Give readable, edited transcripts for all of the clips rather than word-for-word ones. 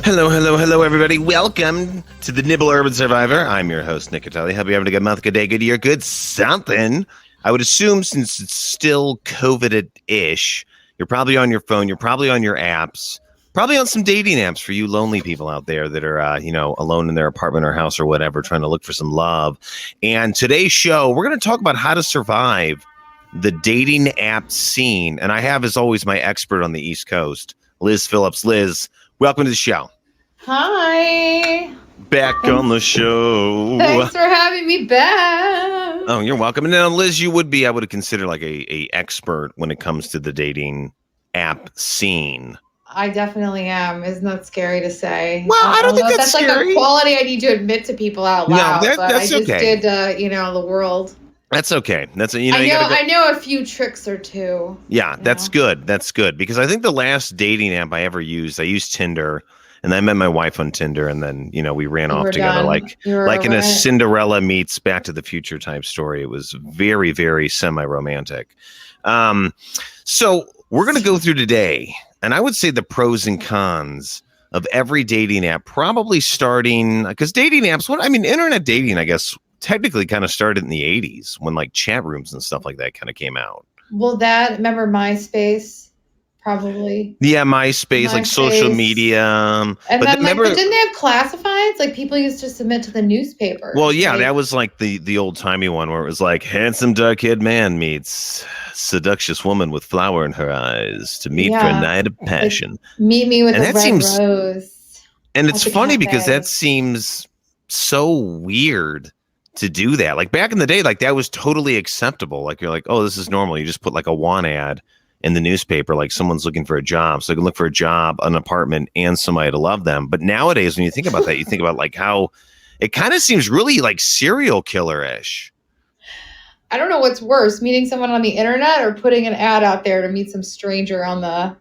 Hello, hello, hello, everybody. Welcome to the Nibble Urban Survivor. I'm your host, Nick Catali. Hope you're having a good month, good day, good year, good something. I would assume since it's still COVID-ish, you're probably on your phone, you're probably on your apps, probably on some dating apps for you lonely people out there that are, alone in their apartment or house or whatever, trying to look for some love. And today's show, we're going to talk about how to survive the dating app scene. And I have, as always, my expert on the East Coast, Liz Phillips. Liz, welcome to the show. Hi. Back on the show. Thanks for having me back. Oh, you're welcome. And now, Liz, you would be, I would consider like a expert when it comes to the dating app scene. I definitely am. Isn't that scary to say? Well, I don't think that's scary. Like a quality I need to admit to people out loud. No, but that's I just okay. did, the world. That's okay. That's I know a few tricks or two. Yeah, that's good. That's good because I think the last dating app I ever used, I used Tinder. And I met my wife on Tinder, and then, we ran off together like in a Cinderella meets Back to the Future type story. It was very, very semi-romantic. So we're going to go through today, and I would say the pros and cons of every dating app, probably starting, because dating apps, internet dating, I guess, technically kind of started in the 80s when like chat rooms and stuff like that kind of came out. Well, remember MySpace? Probably. Yeah, MySpace, like social media. And then, but didn't they have classifieds? Like people used to submit to the newspaper. Well, yeah, that was like the old timey one where it was like handsome dark-haired man meets seductious woman with flower in her eyes to meet for a night of passion. Like, meet me with a red rose. And it's funny because that seems so weird to do that. Like back in the day, like that was totally acceptable. Like you're like, oh, this is normal. You just put like a want ad in the newspaper, like someone's looking for a job, so they can look for a job, an apartment, and somebody to love them. But nowadays, when you think about that, you think about like how it kind of seems really like serial killer-ish. I don't know what's worse, meeting someone on the internet or putting an ad out there to meet some stranger on the,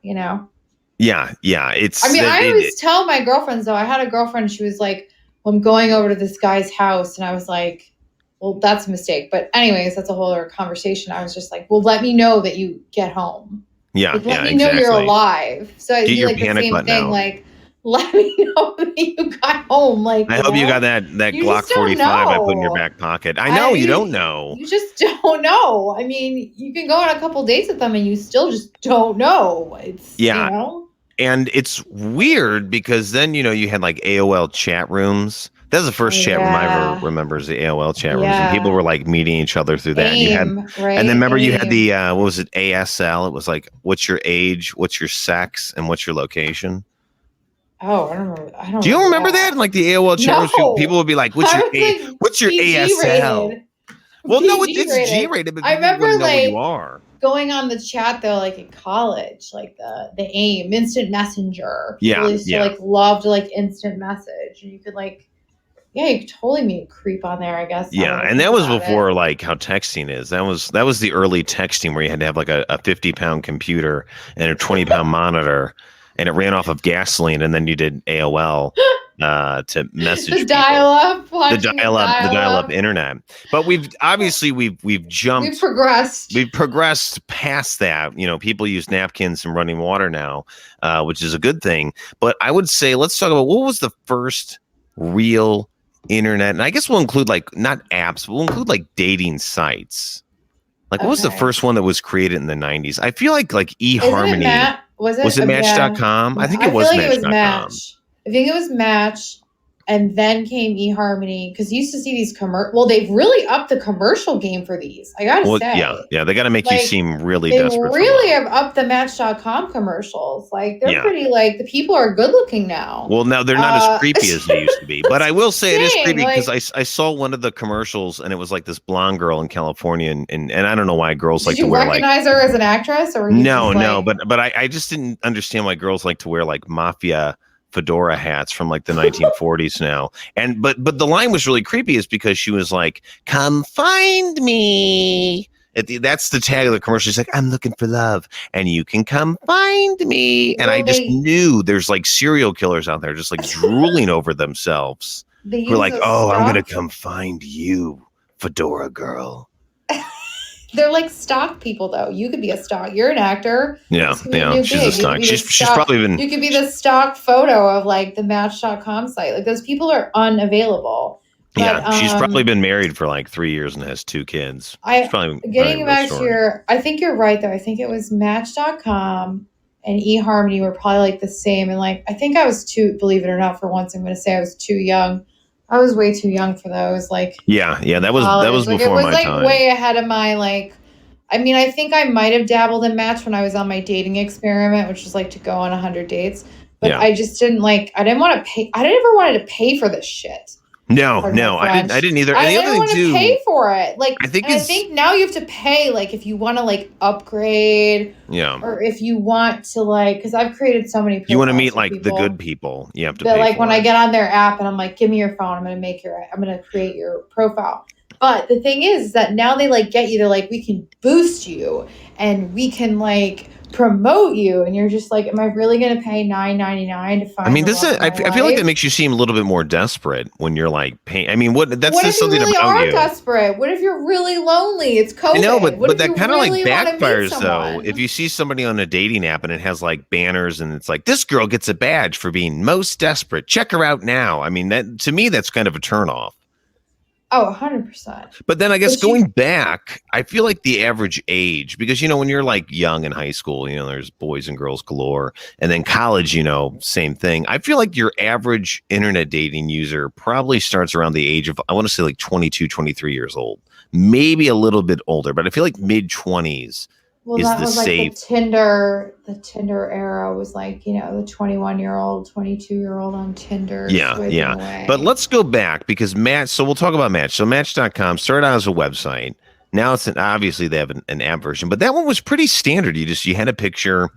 Yeah. I always tell my girlfriends, though, I had a girlfriend, she was like, well, I'm going over to this guy's house. And I was like, well, that's a mistake. But anyways, that's a whole other conversation. I was just like, well, let me know that you get home. Yeah, like, let me know you're alive. So I'd be like the same thing. Out. Like, let me know that you got home. Like, I hope you got that Glock 45 I put in your back pocket. I know you don't know. You just don't know. I mean, you can go on a couple dates with them and you still just don't know. It's And it's weird because then, you had like AOL chat rooms. That was the first chat room I ever remember, is the AOL chat rooms. And people were like meeting each other through that. And then remember you had the, what was it, ASL? It was like, what's your age, what's your sex, and what's your location? Oh, I don't remember. Do you remember that? Like the AOL chat rooms, people would be like, what's your age? What's your ASL? Rated. Well, no, it's G-rated, but I remember know who you are. Going on the chat though, like in college, like the AIM, instant messenger. People used to like loved like instant message. And you could like, you could totally meet a creep on there, I guess. Yeah, and that was before like how texting is. That was the early texting where you had to have like a 50-pound computer and a 20-pound monitor, and it ran off of gasoline, and then you did AOL to message the dial-up, the dial-up internet. But we've jumped. We've progressed past that. People use napkins and running water now, which is a good thing. But I would say let's talk about what was the first real internet, and I guess we'll include like not apps, but we'll include like dating sites. Like what was the first one that was created in the 90s? I feel like eHarmony. Was it Match.com? I think it was Match.com. I think it was Match. And then came eHarmony, because you used to see these Well, they've really upped the commercial game for these. I gotta say, yeah, they got to make you seem really desperate. They really have upped the Match.com commercials. Like they're pretty. Like the people are good looking now. Well, now they're not as creepy as they used to be. But I will say it is creepy because I saw one of the commercials and it was like this blonde girl in California, and I don't know why girls like to wear like. Did you recognize her as an actress or? No, but I just didn't understand why girls like to wear like mafia fedora hats from like the 1940s now. And but the line was really creepy is because she was like, come find me. That's the tag of the commercial. She's like, I'm looking for love and you can come find me. And I just knew there's like serial killers out there just like drooling over themselves. We're like, oh, I'm going to come find you, fedora girl. They're like stock people, though. You could be a stock. You're an actor. Yeah, she's a stock. She's probably been. You could be the stock photo of like the Match.com site. Like those people are unavailable. But, she's probably been married for like 3 years and has 2 kids. Getting back to your, I think you're right though. I think it was Match.com and eHarmony were probably like the same. And like, I think I was too, believe it or not, for once, I'm going to say I was too young. I was way too young for those. Like, yeah, that was before my time. It was like way ahead of my like. I mean, I think I might have dabbled in Match when I was on my dating experiment, which was like to go on 100 dates. But I just didn't like. I didn't want to pay. I never wanted to pay for this shit. No, I didn't either. I didn't want to pay for it. Like, I think now you have to pay. Like, if you want to like upgrade, or if you want to like, because I've created so many. You want to meet like the good people. You have to. But like when I get on their app and I'm like, give me your phone. I'm gonna create your profile. But the thing is that now they like get you. They're like, we can boost you and we can like promote you, and you're just like, am I really going to pay $9.99 to find? I mean, I feel like that makes you seem a little bit more desperate when you're like paying. I mean, that's just something about you. What if you really are desperate? What if you're really lonely? It's COVID. No, but that kind of like backfires though. If you see somebody on a dating app and it has like banners and it's like, this girl gets a badge for being most desperate. Check her out now. I mean, that to me, that's kind of a turnoff. Oh, 100%. But then I guess going back, I feel like the average age, because, when you're like young in high school, there's boys and girls galore. And then college, same thing. I feel like your average internet dating user probably starts around the age of, I want to say like 22, 23 years old, maybe a little bit older, but I feel like mid 20s. Well, that was like the Tinder era was like, the 21-year-old, 22-year-old on Tinder. Yeah. But let's go back because so we'll talk about Match. So Match.com started out as a website. Now it's obviously they have an app version, but that one was pretty standard. You had a picture,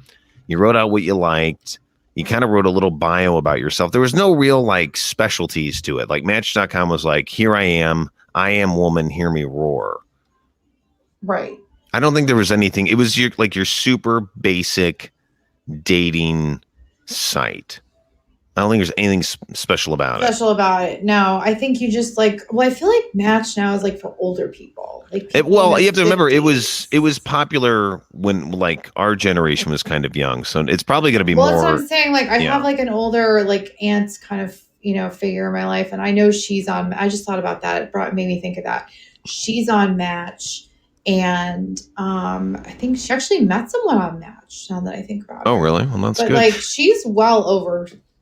you wrote out what you liked. You kind of wrote a little bio about yourself. There was no real like specialties to it. Like Match.com was like, here I am woman, hear me roar. Right. I don't think there was anything. It was your super basic dating site. I don't think there's anything special about it. No, I think you just like. Well, I feel like Match now is like for older people. Like, you have to remember it was popular when like our generation was kind of young, so it's probably going to be more. Well, that's what I'm saying. Like, I have like an older like aunt's kind of figure in my life, and I know she's on. I just thought about that. It made me think of that. She's on Match. And I think she actually met someone on Match. Now that I think about it. Oh, really? Well, that's good. Like she's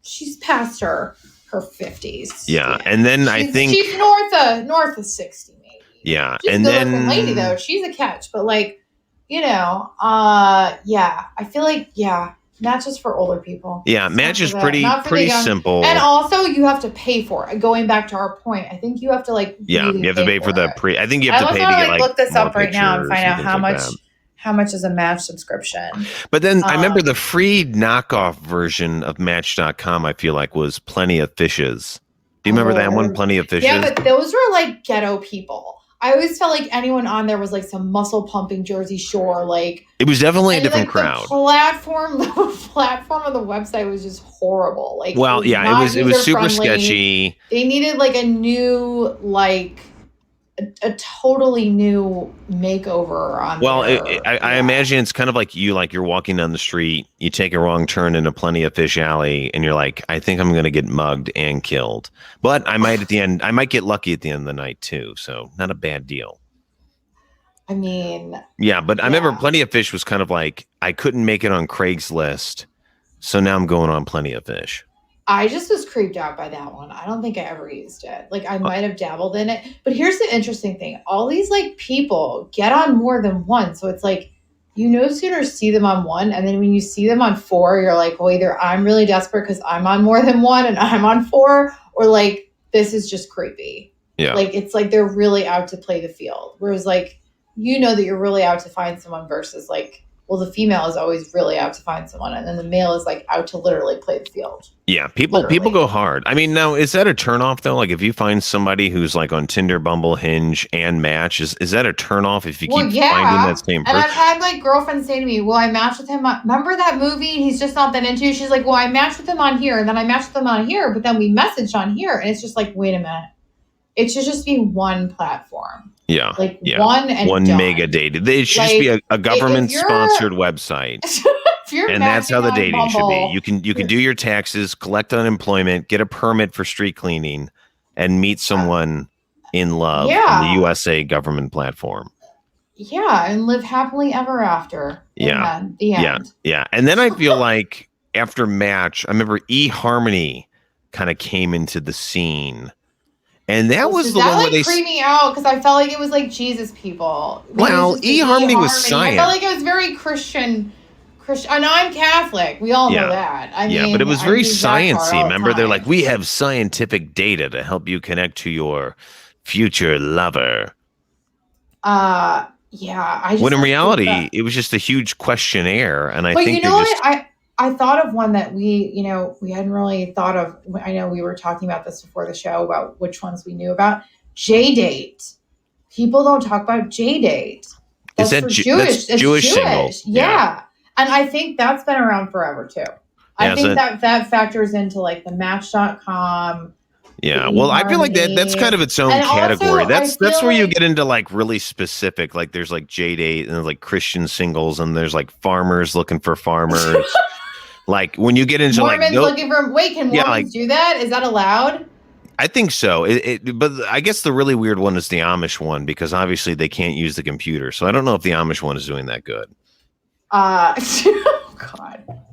she's past her 50s. Yeah, and then I think she's north of 60, maybe. Yeah, she's and a then lady though. She's a catch, but like, I feel like Match is for older people. Yeah, Match is pretty simple. And also you have to pay for it. Going back to our point, I think you have to like you have to pay for the I think you have to pay to get like look this up right now and find out how much is a Match subscription. But then I remember the free knockoff version of Match.com I feel like was Plenty of Fishes. Do you remember that one, Plenty of Fishes? Yeah, but those were like ghetto people. I always felt like anyone on there was like some muscle pumping Jersey Shore, like it was definitely a different crowd. The platform of the website was just horrible. Like, it was super sketchy. They needed like a new, like a totally new makeover on. Well, I imagine it's kind of like you're walking down the street, you take a wrong turn into Plenty of Fish Alley, and you're like, I think I'm going to get mugged and killed. But I might get lucky at the end of the night too. So not a bad deal. I mean, but I remember Plenty of Fish was kind of like, I couldn't make it on Craigslist, so now I'm going on Plenty of Fish. I just was creeped out by that one. I don't think I ever used it. Like I might have dabbled in it, but here's the interesting thing. All these like people get on more than one. So it's like, no sooner see them on one. And then when you see them on four, you're like, well, either I'm really desperate because I'm on more than one and I'm on four, or like, this is just creepy. Yeah. Like, it's like, they're really out to play the field. Whereas like, that you're really out to find someone versus like, well, the female is always really out to find someone, and then the male is like out to literally play the field. Yeah, people go hard. I mean, now is that a turnoff though? Like, if you find somebody who's like on Tinder, Bumble, Hinge, and Match, is that a turnoff if you keep finding that same person? And I've had like girlfriends say to me, "Well, I matched with him. Remember that movie? He's just not that into you." She's like, "Well, I matched with him on here, and then I matched with him on here, but then we messaged on here," and it's just like, wait a minute, it should just be one platform. Yeah. Like Yeah. one and one done. mega dated. It should just be a government sponsored website. If you're And that's how the dating Bumble, should be. You can do your taxes, collect unemployment, get a permit for street cleaning, and meet someone in love on the USA government platform. Yeah, and live happily ever after. Yeah. Amen. The end. Yeah. And then I feel like after Match, I remember eHarmony kind of came into the scene. And that was the one where they creeped me out because I felt like it was like Jesus people. Well, eHarmony was science. I felt like it was very Christian. And I'm Catholic. We all know that. I mean, but it was very sciencey. Remember, they're like, we have scientific data to help you connect to your future lover. Yeah. When in reality, it was just a huge questionnaire, and I think you know what? I thought of one that we hadn't really thought of. I know we were talking about this before the show about which ones we knew about. J-Date. People don't talk about J-Date. That's for Jewish. That's Jewish single. Yeah. And I think that's been around forever too. I think that factors into like the Match.com. Yeah, well, I feel like that's kind of its own category. That's where you get into like really specific. Like there's like J-Date and there's like Christian singles, and there's like farmers looking for farmers. Like when you get into Mormons looking for. Wait, can Mormons do that? Is that allowed? I think so. But I guess the really weird one is the Amish one because obviously they can't use the computer. So I don't know if the Amish one is doing that good. God,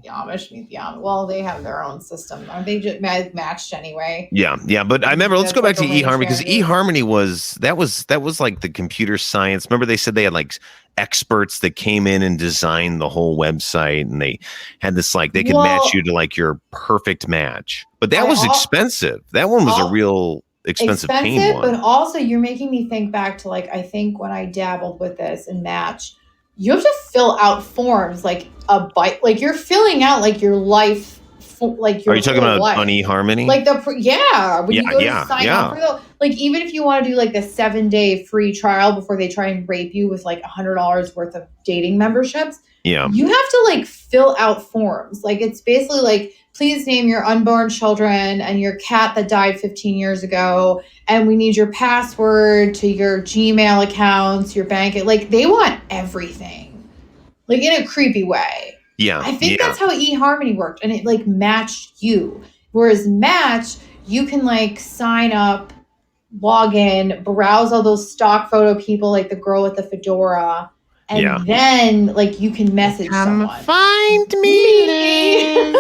the Amish meet the Amish. Well, they have their own system. Aren't they just matched anyway? Yeah. But I remember. Let's go back to eHarmony because eHarmony was like the computer science. Remember, they said they had like experts that came in and designed the whole website, and they had this like they could match you to like your perfect match. But that was expensive. That one was a real expensive pain one. But also, you're making me think back to like I think when I dabbled with this and Match. You have to fill out forms like like you're filling out like your life, like your. Are you talking about life. On eHarmony? Like when you go to sign up for like even if you want to do like the 7-day free trial before they try and rape you with like $100 worth of dating memberships. Yeah, you have to like fill out forms. Like it's basically like please name your unborn children and your cat that died 15 years ago. And we need your password to your Gmail accounts, your bank. Like they want everything, like in a creepy way. Yeah. I think that's how eHarmony worked. And it like matched you. Whereas Match, you can like sign up, log in, browse all those stock photo people, like the girl with the fedora. And then, like, you can message someone. Find me.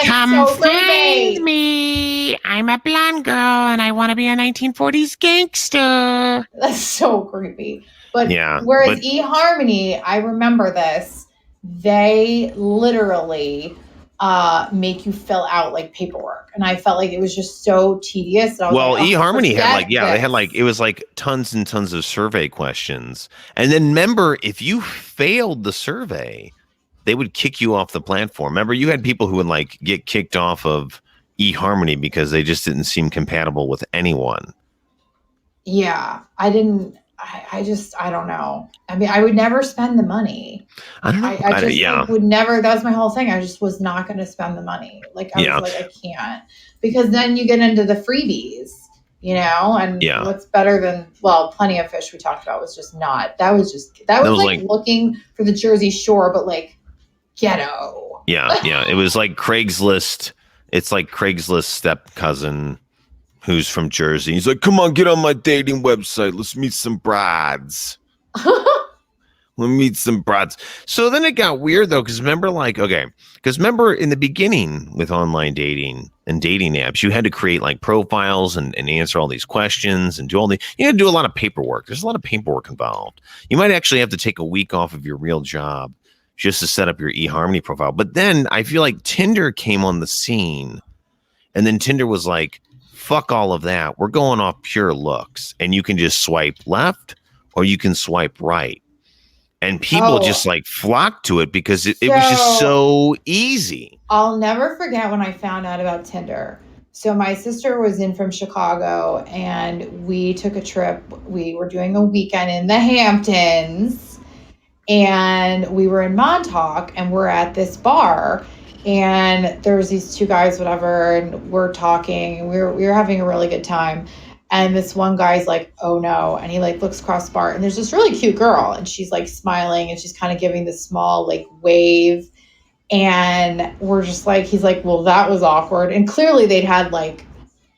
Come find me. I'm a blonde girl, and I want to be a 1940s gangster. That's so creepy. But whereas eHarmony, I remember this. They literally make you fill out like paperwork, and I felt like it was just so tedious. That I was eHarmony had they had like it was like tons and tons of survey questions, and then remember if you failed the survey, they would kick you off the platform. Remember, you had people who would like get kicked off of eHarmony because they just didn't seem compatible with anyone. Yeah, I didn't. I don't know. I mean, I would never spend the money. I don't know. I would never. That was my whole thing. I just was not going to spend the money. Like I was like, I can't, because then you get into the freebies, and what's better than Plenty of Fish we talked about was just not. That was like looking for the Jersey Shore, but like ghetto. Yeah. It was like Craigslist. It's like Craigslist step cousin. Who's from Jersey. He's like, come on, get on my dating website. Let's meet some brides. We'll meet some brides. So then it got weird, though, because remember in the beginning with online dating and dating apps, you had to create like profiles and answer all these questions and you had to do a lot of paperwork. There's a lot of paperwork involved. You might actually have to take a week off of your real job just to set up your eHarmony profile. But then I feel like Tinder came on the scene, and then Tinder was like, fuck all of that. We're going off pure looks, and you can just swipe left or you can swipe right. And people just like flocked to it because it was just so easy. I'll never forget when I found out about Tinder. So my sister was in from Chicago and we took a trip. We were doing a weekend in the Hamptons and we were in Montauk and we're at this bar. And there was these two guys, whatever, and we're talking, and we were having a really good time. And this one guy's like, oh no. And he like looks across the bar and there's this really cute girl and she's like smiling and she's kind of giving this small like wave. And we're just like, he's like, well, that was awkward. And clearly they'd had like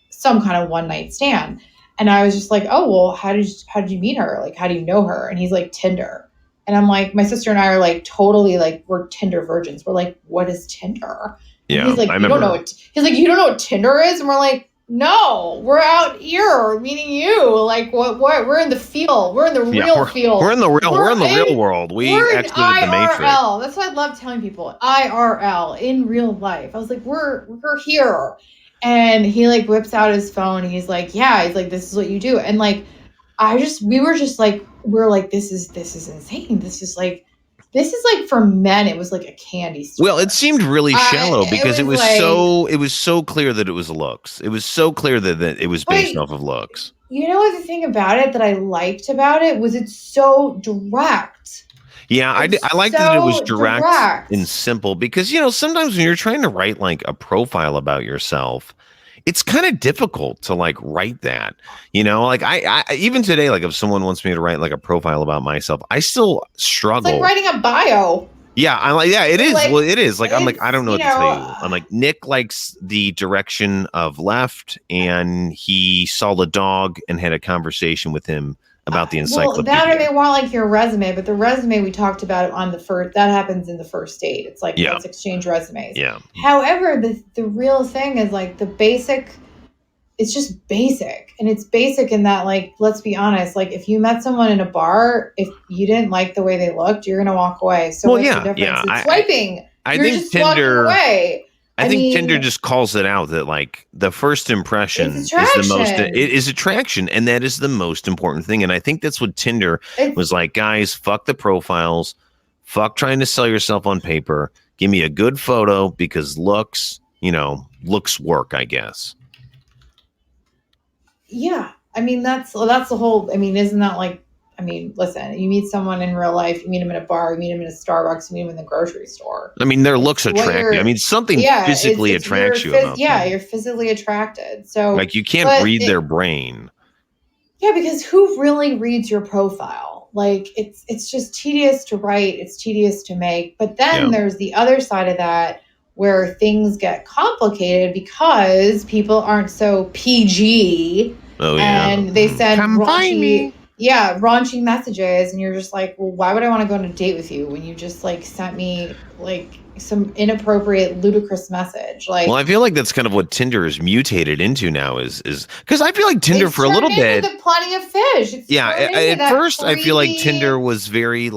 some kind of one night stand. And I was just like, oh, well, how did you meet her? Like, how do you know her? And he's like, Tinder. And I'm like, my sister and I are like, totally like, we're Tinder virgins. We're like, what is Tinder? And Yeah. he's like, you don't know he's like, you don't know what Tinder is? And we're like, no, we're out here meeting you. Like what we're in the field. We're in the real field. We're in the real world. We're exited the Matrix. That's what I love telling people. IRL, in real life. I was like, we're here. And he like whips out his phone. And he's like, yeah. He's like, this is what you do. And like, we were like, this is insane. This is like for men. It was like a candy store. Well, it seemed really shallow because it was so clear that it was looks. It was so clear that it was based off of looks. You know what the thing about it that I liked about it was it's so direct. Yeah, I liked that it was direct and simple because, you know, sometimes when you're trying to write like a profile about yourself, it's kind of difficult to like write that, you know, like I even today, like if someone wants me to write like a profile about myself, I still struggle. It's like writing a bio. Yeah, I'm like, yeah, it is. Like, well, it is. Like, I'm like, I don't know what to tell you. I'm like, Nick likes the direction of left, and he saw the dog and had a conversation with him about the encyclopedia. Well, that or they want like your resume, but the resume we talked about on the first, that happens in the first date. It's like, let's exchange resumes. Yeah. However, the real thing is like the basic, it's just basic. And it's basic in that, like, let's be honest, like if you met someone in a bar, if you didn't like the way they looked, you're going to walk away. So what's the difference? Yeah. It's swiping. I think just Tinder, walking away. I think Tinder just calls it out that like the first impression is the most, it is attraction. And that is the most important thing. And I think that's what Tinder was like, guys, fuck the profiles, fuck trying to sell yourself on paper. Give me a good photo because looks work, I guess. Yeah. I mean, that's the whole, I mean, isn't that like, I mean, listen, you meet someone in real life, you meet them in a bar, you meet them in a Starbucks, you meet them in the grocery store. I mean, their looks attract you. I mean, something physically attracts you about them. You're physically attracted. So like you can't read their brain. Yeah, because who really reads your profile? Like it's just tedious to write, it's tedious to make. But then there's the other side of that where things get complicated because people aren't so PG. Oh yeah. And they send raunchy messages, and you're just like, well, why would I want to go on a date with you when you just like sent me like some inappropriate, ludicrous message? Like, well, I feel like that's kind of what Tinder is mutated into now. Is because I feel like Tinder for a little bit, plenty of fish. At first, I feel like Tinder was very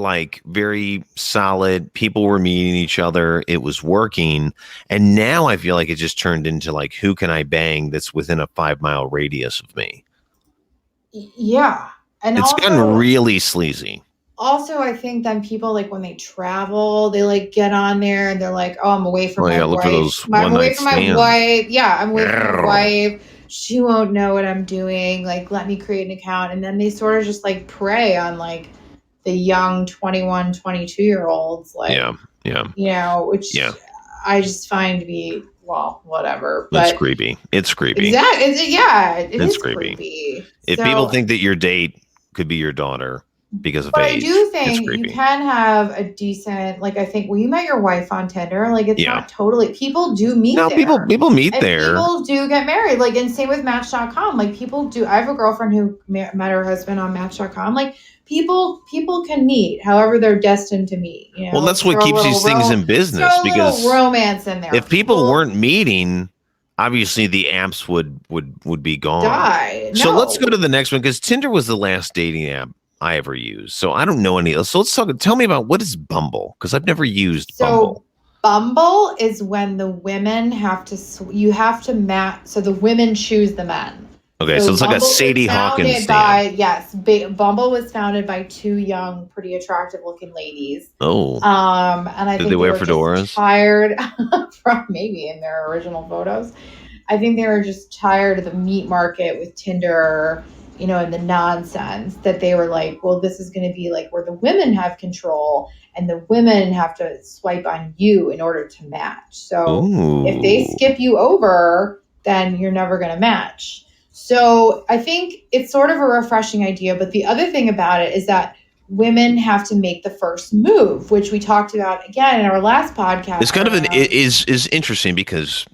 solid. People were meeting each other. It was working, and now I feel like it just turned into like, who can I bang that's within a 5-mile radius of me? Yeah. And it's gotten really sleazy. Also, I think then people like when they travel, they like get on there and they're like, "Oh, I'm away from my wife. I'm away from my wife. Yeah, I'm away from my wife. She won't know what I'm doing. Like, let me create an account." And then they sort of just like prey on like the young 21, 22-year-olds. Like, you know, which I just find to be, well, whatever. But it's creepy. It's creepy. Exactly. It is creepy. If people think that your date could be your daughter because of age, I do think you can have a decent, like, I think, well, you met your wife on Tinder. Like, it's not totally, people do meet there. People meet there. People do get married. Like, and same with Match.com. Like, people do. I have a girlfriend who met her husband on Match.com. Like, people can meet however they're destined to meet. You know? Well, that's what keeps these things in business, because romance in there. If people weren't meeting, obviously the apps would be gone. So let's go to the next one, because Tinder was the last dating app I ever used. So I don't know any else. So let's talk. Tell me about, what is Bumble? Because I've never used Bumble. Bumble is when the women have to match. So the women choose the men. Okay, so it's like a Sadie Hawkins stand. Yes, Bumble was founded by two young, pretty attractive-looking ladies. Oh, and I think they wear fedoras? Tired from maybe in their original photos. I think they were just tired of the meat market with Tinder, you know, and the nonsense that they were like, well, this is going to be like where the women have control and the women have to swipe on you in order to match. So if they skip you over, then you're never going to match. So I think it's sort of a refreshing idea. But the other thing about it is that women have to make the first move, which we talked about again in our last podcast. It's kind of is interesting because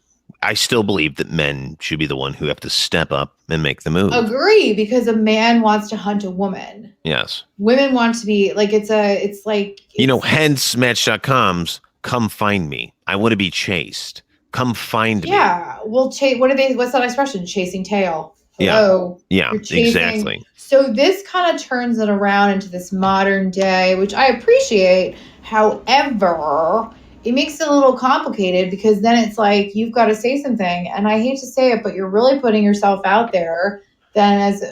I still believe that men should be the one who have to step up and make the move. Agree, because a man wants to hunt a woman. Yes. Women want to be like, hence Match.com's "Come Find Me." I want to be chased. Come find me. Yeah. Well, what's that expression? Chasing tail. Hello. Yeah, exactly. So this kind of turns it around into this modern day, which I appreciate. However, it makes it a little complicated because then it's like you've got to say something, and I hate to say it, but you're really putting yourself out there. Then, as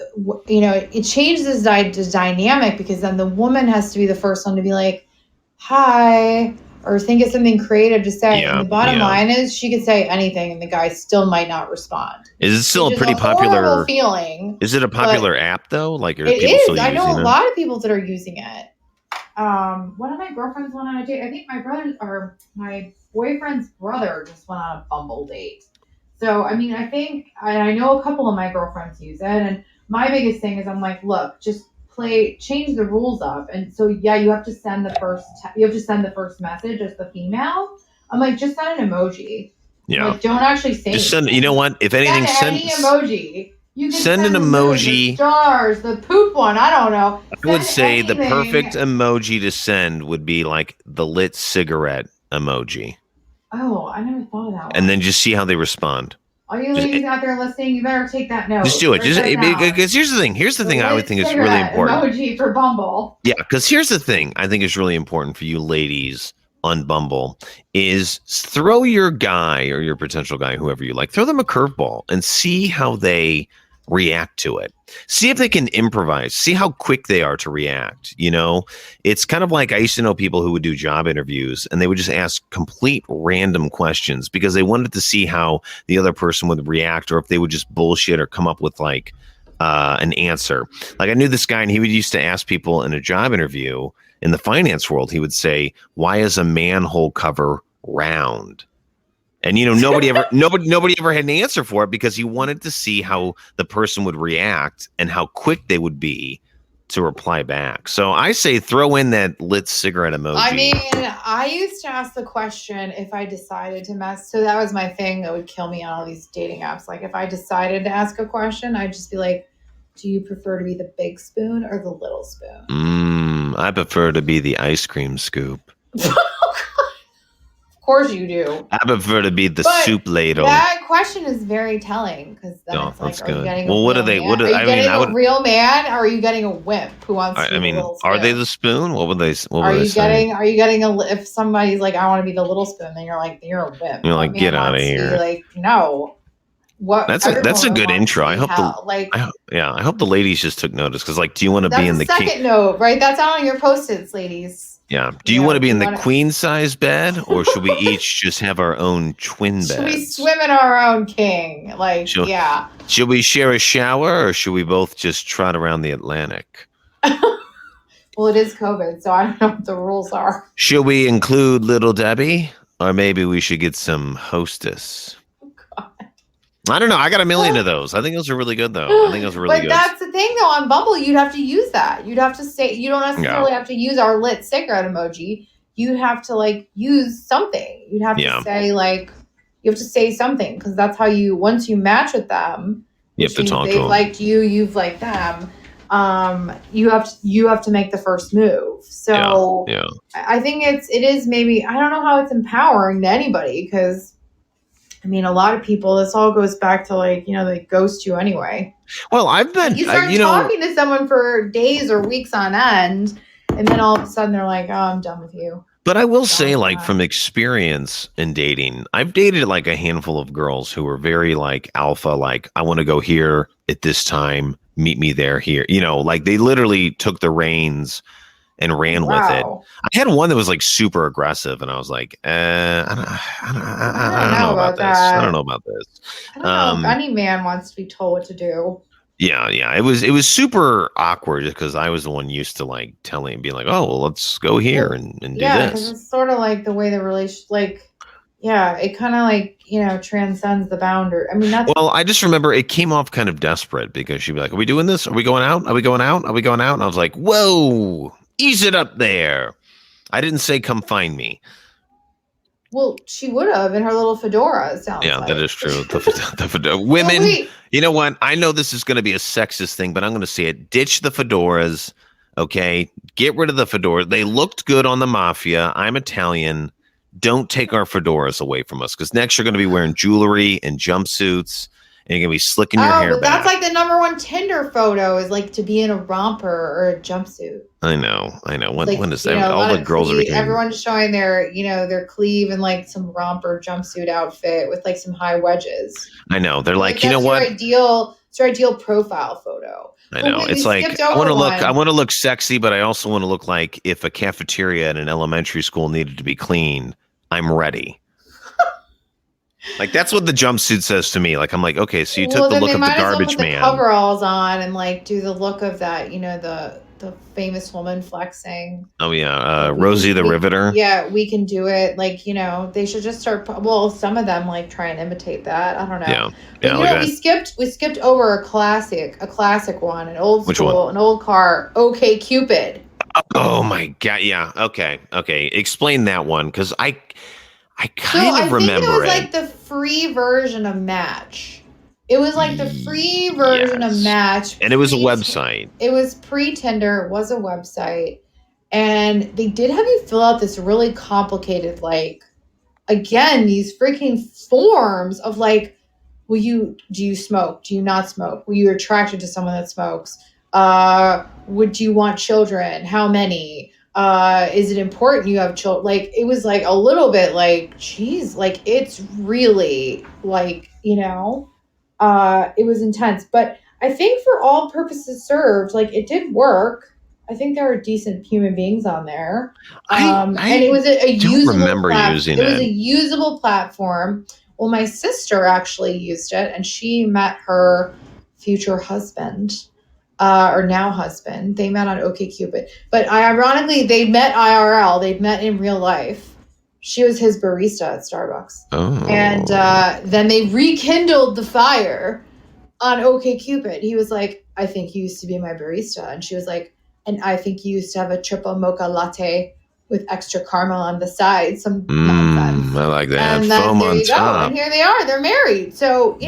you know, it changes the dynamic because then the woman has to be the first one to be like, "Hi," or think of something creative to say. And the bottom line is, she could say anything, and the guy still might not respond. Is it still a pretty popular feeling? Is it a popular app though? Like, are it people is. still I know using a lot of people that are using it. One of my girlfriends went on a date. I think my boyfriend's brother just went on a Bumble date. So, I mean, I know a couple of my girlfriends use it. And my biggest thing is I'm like, look, just change the rules up. And so, yeah, you have to send the first message as the female. I'm like, just send an emoji. Yeah. Like, don't actually say just send, you know what? If anything, send any emoji. You can send an emoji. The stars, the poop one. I don't know. I would say the perfect emoji to send would be like the lit cigarette emoji. Oh, I never thought of that one. And then just see how they respond. All you ladies out there listening, you better take that note. Just do it. Because here's the thing. Here's the thing I would think is really important. Emoji for Bumble. Yeah, because here's the thing I think is really important for you ladies on Bumble is throw your guy or your potential guy, whoever you like, throw them a curveball and see how they react to it. See if they can improvise. See how quick they are to react. You know, it's kind of like I used to know people who would do job interviews and they would just ask complete random questions because they wanted to see how the other person would react or if they would just bullshit or come up with like an answer. Like I knew this guy and he would used to ask people in a job interview in the finance world, he would say, "Why is a manhole cover round?" And, you know, nobody ever had an answer for it because he wanted to see how the person would react and how quick they would be to reply back. So I say throw in that lit cigarette emoji. I mean, I used to ask the question if I decided to mess. So that was my thing that would kill me on all these dating apps. Like if I decided to ask a question, I'd just be like, do you prefer to be the big spoon or the little spoon? I prefer to be the ice cream scoop. Of course you do. I prefer to be the soup ladle. That question is very telling because then it's like, are you getting a real man or are you getting a wimp who wants to be the little spoon? Are they the spoon? What would they say? Are you getting if somebody's like, I want to be the little spoon, then you're like, you're a wimp. You're like, get out of here. Like, no. What? That's a good intro. I hope I hope the ladies just took notice because like, do you want to be in the second note, right? That's on your post-its, ladies. Yeah. Do you want to be in the queen size bed or should we each just have our own twin beds? Should we swim in our own king? Like, yeah. Should we share a shower or should we both just trot around the Atlantic? Well, it is COVID, so I don't know what the rules are. Should we include Little Debbie or maybe we should get some Hostess? I don't know. I got a million of those. I think those are really good, though. But that's the thing, though. On Bumble, you'd have to use that. You'd have to say, you don't necessarily have to use our lit cigarette emoji. You'd have to, like, use something. You'd have to say, like, you have to say something. Because that's how once you match with them, you have to talk to them. They've liked you, you've liked them. You have to make the first move. So I think it is maybe, I don't know how it's empowering to anybody because, I mean, a lot of people, this all goes back to like, you know, they ghost you anyway. Well, I've been, you start talking to someone for days or weeks on end, and then all of a sudden they're like, oh, I'm done with you. But I will say, like, from experience in dating, I've dated like a handful of girls who were very like alpha, like, I want to go here at this time, meet me there, here. You know, like they literally took the reins and ran with it. I had one that was like super aggressive, and I was like, I don't know about this. I don't know about this. I don't know if any man wants to be told what to do. Yeah. It was super awkward just because I was the one used to like telling, being like, oh, well, let's go here and do this. Yeah, because it's sort of like the way the relationship, like, yeah, it kind of like, transcends the boundary. I mean, that's. Well, I just remember it came off kind of desperate because she'd be like, "Are we doing this? Are we going out? Are we going out? Are we going out?" And I was like, "Whoa, ease it up there." I didn't say come find me. Well, she would have in her little fedora, it sounds like. That is true. The fedora. Women, you know what? I know this is going to be a sexist thing, but I'm going to say it. Ditch the fedoras, okay? Get rid of the fedora. They looked good on the mafia. I'm Italian. Don't take our fedoras away from us, because next you're going to be wearing jewelry and jumpsuits, and you're going to be slicking your hair but back. that's like the number one Tinder photo is like to be in a romper or a jumpsuit. I know. When is that? All the girls are becoming... Everyone's showing their, their cleave in like some romper jumpsuit outfit with like some high wedges. I know. They're like, you know what? It's your ideal profile photo. I know. It's like, I want to look sexy, but I also want to look like if a cafeteria at an elementary school needed to be cleaned, I'm ready. Like, that's what the jumpsuit says to me. Like, I'm like, okay, so you took the look of the garbage man. Put the coveralls on and like do the look of that, the famous woman flexing. Oh yeah, Rosie the Riveter. Yeah, we can do it. Like, they should just start. Well, some of them like try and imitate that. I don't know. Yeah. We skipped over a classic one, an old Which school, one? An old car. OK Cupid. Oh my God! Yeah. Okay. Explain that one, because I kind of remember it was like the free version of Match. It was like the free version of Match. And it was a website. It was pre-Tinder. It was a website. And they did have you fill out this really complicated, like, again, these freaking forms of like, do you smoke? Do you not smoke? Were you attracted to someone that smokes? Would you want children? How many? Is it important you have children? Like, it was like a little bit like, geez, like it's really like, it was intense, but I think for all purposes served, like it did work. I think there were decent human beings on there. And it was a usable using it. It was a usable platform. Well, my sister actually used it, and she met her future husband, or now husband. They met on OkCupid, but ironically, they met IRL. They'd met in real life. She was his barista at Starbucks. Oh. And then they rekindled the fire on OkCupid. He was like, I think you used to be my barista. And she was like, and I think you used to have a triple mocha latte with extra caramel on the side. Some nonsense. I like that. And Foam there on you top. go. And here they are. They're married. So,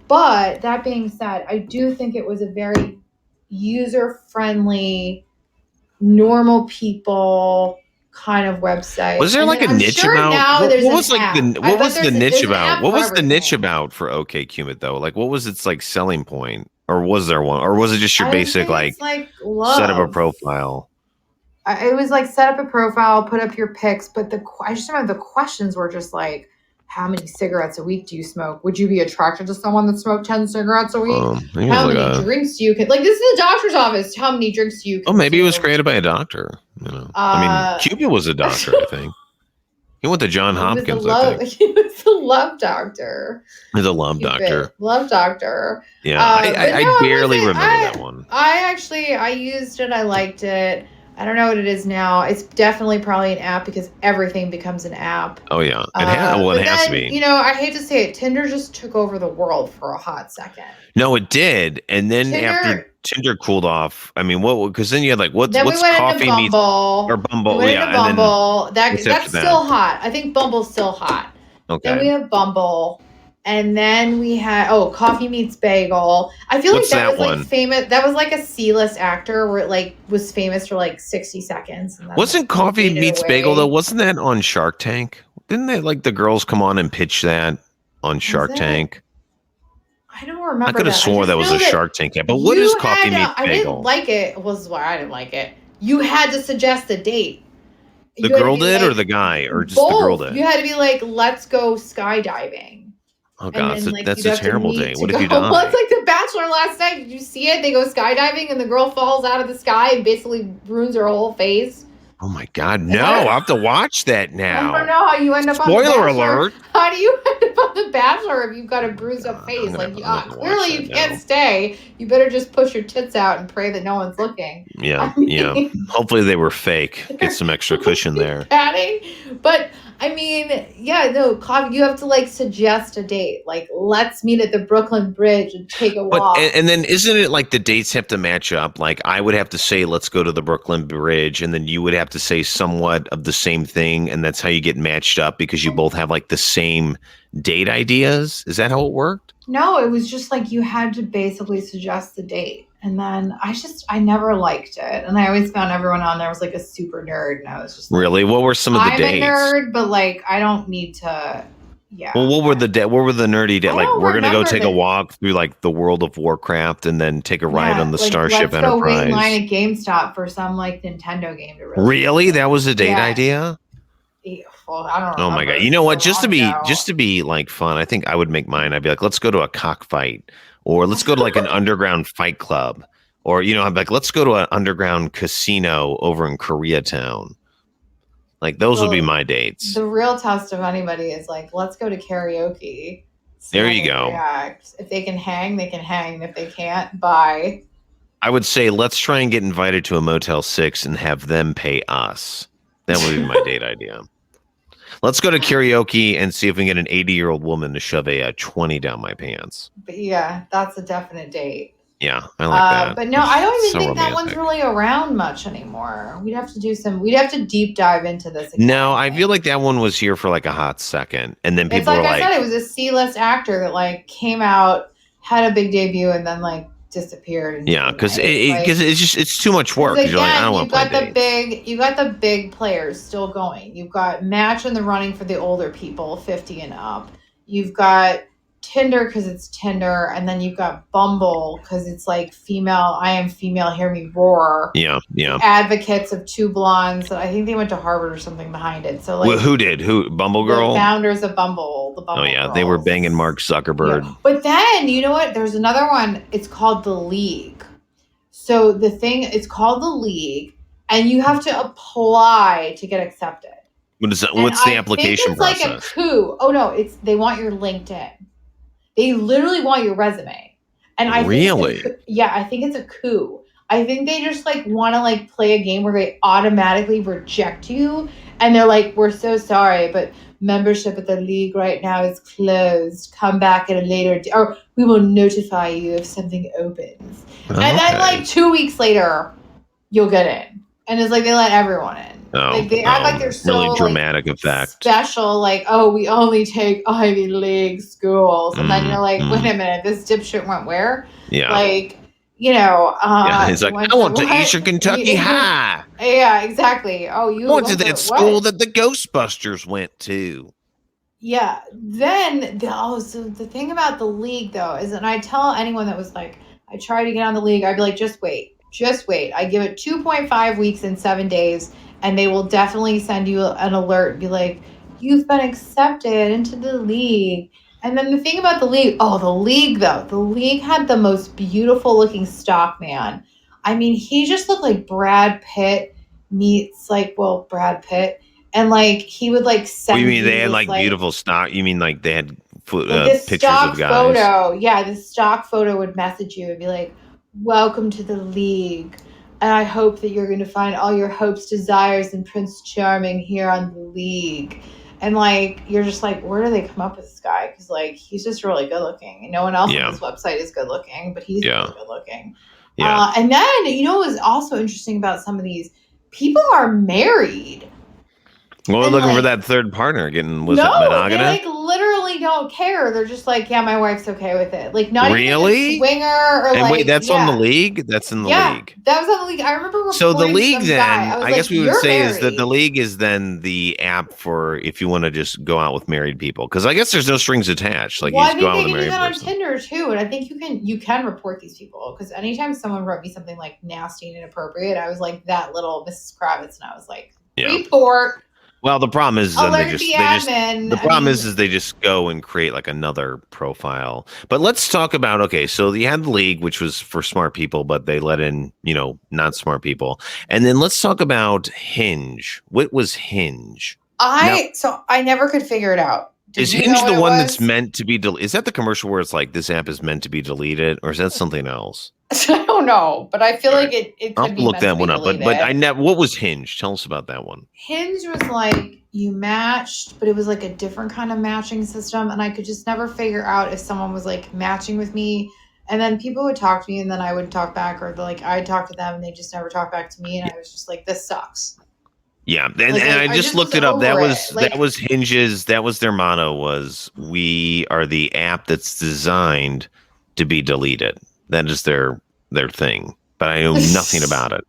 but that being said, I do think it was a very user-friendly, normal people kind of website. Was there like a niche about? What was the niche about? What was the niche about for OkCupid though? Like, what was its like selling point, or was there one, or was it just your basic like set up a profile? It was like set up a profile, put up your pics, but I just remember the questions were just like, how many cigarettes a week do you smoke? Would you be attracted to someone that smoked 10 cigarettes a week? How many drinks do you like? This is a doctor's office. How many drinks do you consume? Oh, maybe it was created by a doctor. I mean, Cupid was a doctor, I think. He went to John Hopkins, I think. He was the love doctor. He's a love doctor. Love doctor. Yeah, I barely remember that one. I used it. I liked it. I don't know what it is now. It's definitely probably an app because everything becomes an app. Oh, yeah. It has to be. I hate to say it. Tinder just took over the world for a hot second. No, it did. And then after Tinder cooled off, I mean, because then you had like, what's coffee meets or Bumble? We went into Bumble. That's still hot. I think Bumble's still hot. Okay. Then we have Bumble. And then we had Coffee Meets Bagel. I feel like that was like famous. That was like a C-list actor where it like was famous for like 60 seconds. And wasn't Coffee Meets Bagel though? Wasn't that on Shark Tank? Didn't they like the girls come on and pitch that on Shark Tank? I don't remember. I could have swore that was a Shark Tank ad. But what is Coffee Meets Bagel? I didn't like it. Was why I didn't like it. You had to suggest a date. The girl did, or the guy, or just the girl did? You had to be like, let's go skydiving. Oh God, that's a terrible date. What if you die? Well, it's like The Bachelor last night. Did you see it? They go skydiving and the girl falls out of the sky and basically ruins her whole face. Oh my God, no! I have to watch that now. I don't know how you end up on The Bachelor. Spoiler alert. How do you end up on The Bachelor if you've got a bruised up face? Clearly you can't stay. You better just push your tits out and pray that no one's looking. Yeah, yeah. Hopefully they were fake. Get some extra cushion there. Padding. But I mean, yeah, no, coffee. You have to like suggest a date. Like, let's meet at the Brooklyn Bridge and take a walk. And then isn't it like the dates have to match up? Like I would have to say, let's go to the Brooklyn Bridge, and then you would have to say somewhat of the same thing, and that's how you get matched up because you both have like the same date ideas. Is that how it worked? No, it was just like you had to basically suggest the date. And then I never liked it. And I always found everyone on there was like a super nerd. And I was just like, really? What were some of the dates? I'm a nerd, but like, I don't need to, yeah. Well, what were the nerdy dates? Like, we're going to go take a walk through like the World of Warcraft and then take a ride on the like, Starship Enterprise. Let's go wait in line at GameStop for some like Nintendo game to really? That was a date idea? Well, I don't know. Oh my God. You know what? Just to be like fun, I think I would make mine. I'd be like, let's go to a cockfight, or let's go to like an underground fight club, or, you know, I'm like, let's go to an underground casino over in Koreatown. Like those would be my dates. The real test of anybody is like, let's go to karaoke. There you go. React. If they can hang, they can hang. If they can't, bye. I would say let's try and get invited to a Motel 6 and have them pay us. That would be my date idea. Let's go to karaoke and see if we can get an 80-year-old woman to shove a 20 down my pants. But yeah, that's a definite date. Yeah, I like that. But no, I don't even think romantic. That one's really around much anymore. We'd have to deep dive into this again. No, I feel like that one was here for like a hot second. And then people were like, I said, it was a C-list actor that like came out, had a big debut, and then like disappeared. Yeah, because it's too much work. Again, you're like, I don't want to play you got the big players still going. You've got Match in the running for the older people, 50 and up. You've got Tinder because it's Tinder, and then you've got Bumble because it's like female. I am female. Hear me roar. Yeah. Advocates of two blondes. I think they went to Harvard or something behind it. So like, well, who did? Who? Bumble Girl. The founders of Bumble. The Bumble. Oh yeah, girls. They were banging Mark Zuckerberg. Yeah. But then you know what? There's another one. It's called The League. So it's called The League, and you have to apply to get accepted. What is that? What's the application process? Like a coup. Oh no, they want your LinkedIn. They literally want your resume. And I really? Think I think it's a coup. I think they just like want to like play a game where they automatically reject you. And they're like, we're so sorry, but membership at the league right now is closed. Come back at a later or we will notify you if something opens. Okay. And then like 2 weeks later, you'll get in. And it's like they let everyone in. Like they act like they're so really dramatic effect. Special, like, oh, we only take Ivy League schools. And then you're like, wait a minute, this dipshit went where? Yeah. Like, you know, he's like, I went to Eastern Kentucky High. Yeah, exactly. Oh, you went to that school that the Ghostbusters went to. Yeah. Then so the thing about the league though is, and I tell anyone that was like, I try to get on the league, I'd be like, just wait. I give it 2.5 weeks and 7 days, and they will definitely send you an alert and be like, you've been accepted into the league. And then the thing about the league the league had the most beautiful looking stock man. I mean, he just looked like Brad Pitt meets Brad Pitt. And like, he would like send you mean they had like beautiful stock? You mean like they had pictures of guys? Photo. Yeah, the stock photo would message you and be like, welcome to the league. And I hope that you're going to find all your hopes, desires, and Prince Charming here on the league. And like, you're just like, where do they come up with this guy? Because like, he's just really good looking. And no one else on this website is good looking, but he's really good looking. Yeah. And then, you know, what was also interesting about some of these people are married. Well, we're looking for that third partner. Was it monogamous? They like literally don't care. They're just like, yeah, my wife's okay with it. Like, not really even a swinger or and like. Wait, that's on the league. That's in the league. That was on the league. I remember. So the league, then I guess we would say is that the league is then the app for if you want to just go out with married people, because I guess there's no strings attached. Like, you just go out with a married person. I think they can do that on Tinder too, and I think you can report these people, because anytime someone wrote me something like nasty and inappropriate, I was like that little Mrs. Kravitz, and I was like, report. Well, the problem is they just go and create like another profile. But let's talk about, okay, so you had the league, which was for smart people, but they let in, not smart people. And then let's talk about Hinge. What was Hinge? So I never could figure it out. Is you know Hinge what the it one was? that's meant to be deleted? Is that the commercial where it's like this app is meant to be deleted, or is that something else? I don't know, but I feel like it I'll could be look meant that to be one up. deleted. But I never. What was Hinge? Tell us about that one. Hinge was like you matched, but it was like a different kind of matching system, and I could just never figure out if someone was like matching with me, and then people would talk to me, and then I would talk back, or like I'd talk to them, and they just never talk back to me, and I was just like, this sucks. Yeah, and I just looked it up. That was Hinge's. That was their motto. Was we are the app that's designed to be deleted. That is their thing. But I know nothing about it.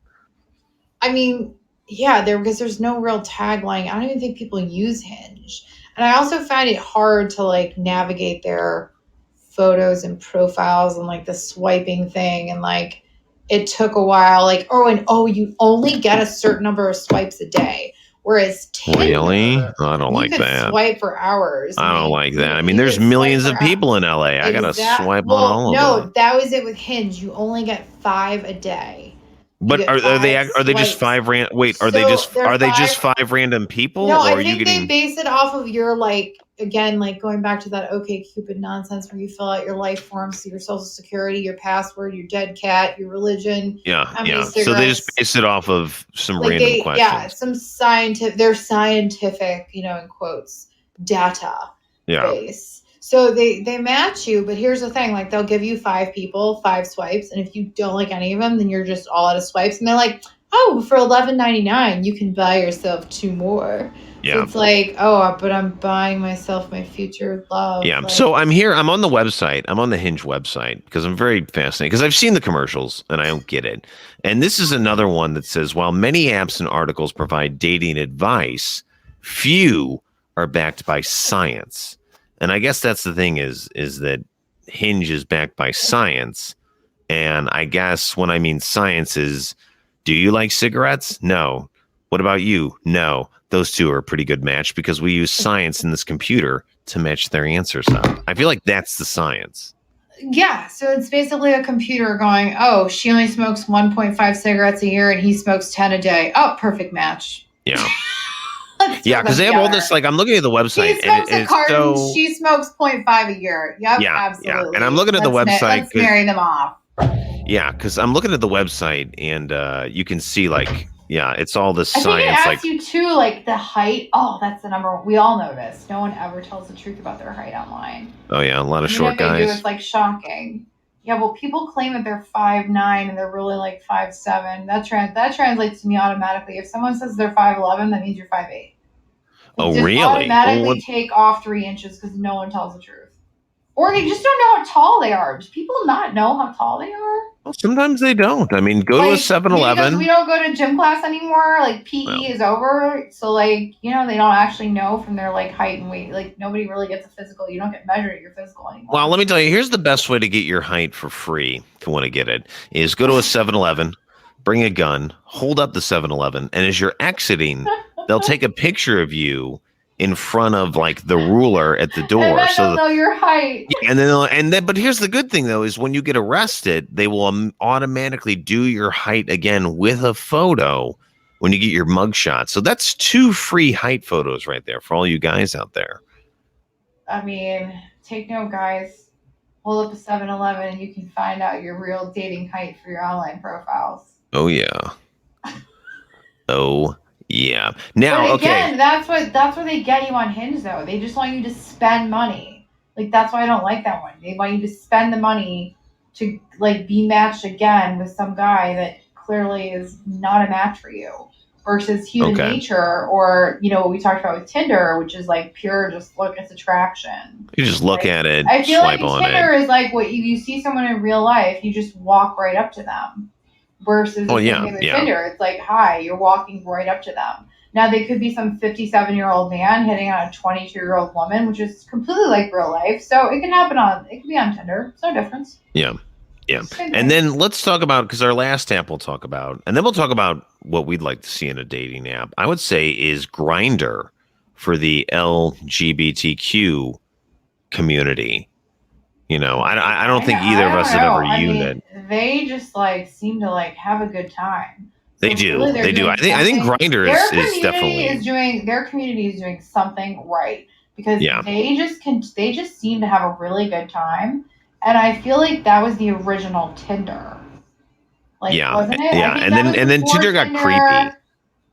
I mean, yeah, because there's no real tagline. I don't even think people use Hinge, and I also find it hard to like navigate their photos and profiles and like the swiping thing, and like it took a while. Like, you only get a certain number of swipes a day, whereas Tinder, really, I don't like that. Swipe for hours. I don't like that. I mean, there's millions of people in LA. I gotta swipe on all of them. No, that was it with Hinge. You only get 5 a day. But are they just 5 random? Wait, are they just 5 random people? No, or I think they base it off of your like again, like going back to that OkCupid nonsense where you fill out your life forms, so your social security, your password, your dead cat, your religion. Yeah. So they just base it off of some like random questions. Yeah, some scientific, in quotes, data base. So they match you, but here's the thing, like they'll give you 5 people, 5 swipes, and if you don't like any of them, then you're just all out of swipes, and they're like, oh, for $11.99 you can buy yourself 2 more. Yeah. So it's like, but I'm buying myself my future love. Yeah. Like, so I'm here. I'm on the website. I'm on the Hinge website because I'm very fascinated because I've seen the commercials and I don't get it. And this is another one that says, while many apps and articles provide dating advice, few are backed by science. And I guess that's the thing is that Hinge is backed by science. And I guess when I mean science is, do you like cigarettes? No. What about you? No. Those two are a pretty good match because we use science in this computer to match their answers up. I feel like that's the science. Yeah. So it's basically a computer going, oh, she only smokes 1.5 cigarettes a year and he smokes 10 a day. Oh, perfect match. Yeah. Yeah, because they have all this, like, I'm looking at the website. He smokes a carton, she smokes 0.5 a year. Yep, yeah, absolutely. Yeah. And I'm looking at the website. Let's marry them off. Yeah, because I'm looking at the website, and you can see, like, it's all this science. I think it asks you, too, like, the height. Oh, that's the number one. We all know this. No one ever tells the truth about their height online. Oh, yeah, a lot of short guys. It's, like, shocking. Yeah, well, people claim that they're 5'9" and they're really, like, 5'7". That translates to me automatically. If someone says they're 5'11", that means you're 5'8". Oh, really? Automatically take off 3 inches because no one tells the truth. Or they just don't know how tall they are. Do people not know how tall they are? Well, sometimes they don't. I mean, go to a 7-Eleven. Because we don't go to gym class anymore. Like, PE is over. So, like, they don't actually know from their, like, height and weight. Like, nobody really gets a physical. You don't get measured at your physical anymore. Well, let me tell you, here's the best way to get your height for free, if you want to get it, is go to a 7-Eleven, bring a gun, hold up the 7-Eleven, and as you're exiting, they'll take a picture of you in front of like the ruler at the door, and so they'll know your height. And then, but here's the good thing though, is when you get arrested, they will automatically do your height again with a photo when you get your mugshot. So that's 2 free height photos right there for all you guys out there. I mean, take note, guys. Hold up a 7-Eleven and you can find out your real dating height for your online profiles. Oh yeah. Oh. Yeah. Now, but again, that's what they get you on Hinge, though. They just want you to spend money. Like, that's why I don't like that one. They want you to spend the money to, like, be matched again with some guy that clearly is not a match for you. Versus human nature, or, what we talked about with Tinder, which is, like, pure just look, it's attraction. You just look at it, I feel swipe like on Tinder is like what you see someone in real life, you just walk right up to them. Versus Tinder, it's like, hi, you're walking right up to them. Now, they could be some 57-year-old man hitting on a 22-year-old woman, which is completely like real life. So it can be on Tinder. It's no difference. Yeah. Yeah. And then let's talk about, because our last app we'll talk about, and then we'll talk about what we'd like to see in a dating app, I would say is Grindr for the LGBTQ community. I don't think either of us have ever used it. They just seem to have a good time. So they do. They do. I think Grindr is definitely their community is doing something right. because they just seem to have a really good time. And I feel like that was the original Tinder. Like, wasn't it? Yeah. I think And then Tinder got creepy.